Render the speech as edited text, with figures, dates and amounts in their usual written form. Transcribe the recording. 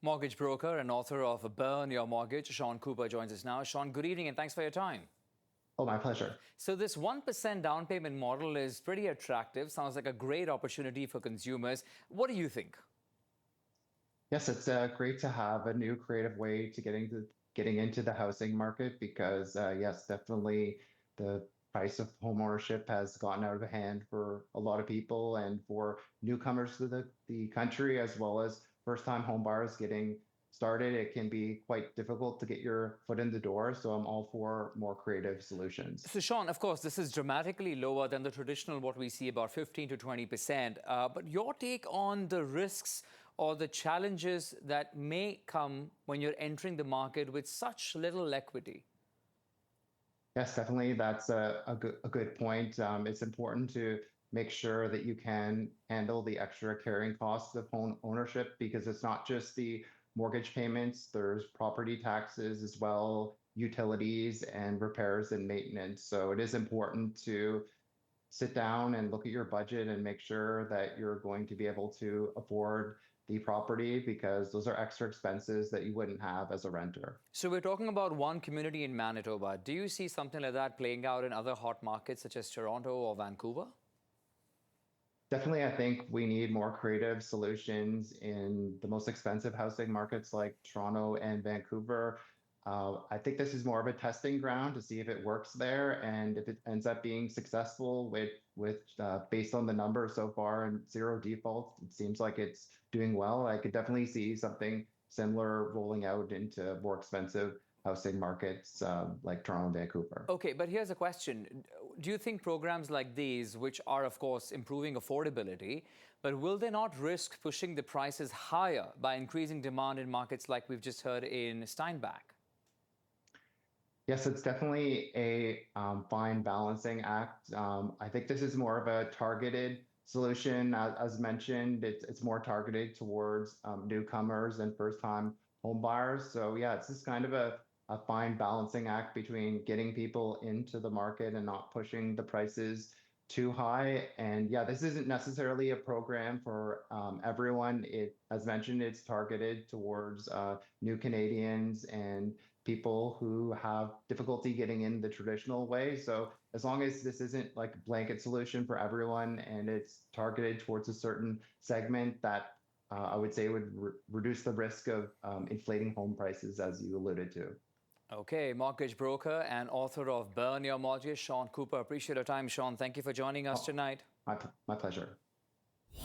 Mortgage broker and author of Burn Your Mortgage, Sean Cooper, joins us now. Sean, good evening and thanks for your time. Oh, my pleasure. So this 1% down payment model is pretty attractive. Sounds like a great opportunity for consumers. What do you think? Yes, it's great to have a new creative way to getting into the housing market because yes, definitely the price of home ownership has gotten out of hand for a lot of people and for newcomers to the country as well as first-time home buyers getting started. It can be quite difficult to get your foot in the door, so I'm all for more creative solutions. So Sean, of course, this is dramatically lower than the traditional, what we see, about 15 to 20%. But your take on the risks or the challenges that may come when you're entering the market with such little equity? Yes, definitely. That's a good point. It's important to make sure that you can handle the extra carrying costs of home ownership because it's not just the mortgage payments, there's property taxes as well, utilities and repairs and maintenance. So it is important to sit down and look at your budget and make sure that you're going to be able to afford the property because those are extra expenses that you wouldn't have as a renter. So we're talking about one community in Manitoba. Do you see something like that playing out in other hot markets such as Toronto or Vancouver? Definitely, I think we need more creative solutions in the most expensive housing markets like Toronto and Vancouver. I think this is more of a testing ground to see if it works there, and if it ends up being successful with based on the numbers so far and zero defaults, it seems like it's doing well. I could definitely see something similar rolling out into more expensive housing markets like Toronto and Vancouver. Okay, but here's a question. Do you think programs like these, which are, of course, improving affordability, but will they not risk pushing the prices higher by increasing demand in markets like we've just heard in Steinbach? Yes, it's definitely a fine balancing act. I think this is more of a targeted solution. As mentioned, it's more targeted towards newcomers and first-time home buyers. So yeah, it's just kind of a fine balancing act between getting people into the market and not pushing the prices too high. And yeah, this isn't necessarily a program for everyone. As mentioned, it's targeted towards new Canadians and people who have difficulty getting in the traditional way. So as long as this isn't like a blanket solution for everyone and it's targeted towards a certain segment that I would say would reduce the risk of inflating home prices, as you alluded to. Okay, mortgage broker and author of Burn Your Mortgage, Sean Cooper. Appreciate your time, Sean. Thank you for joining us tonight. My pleasure.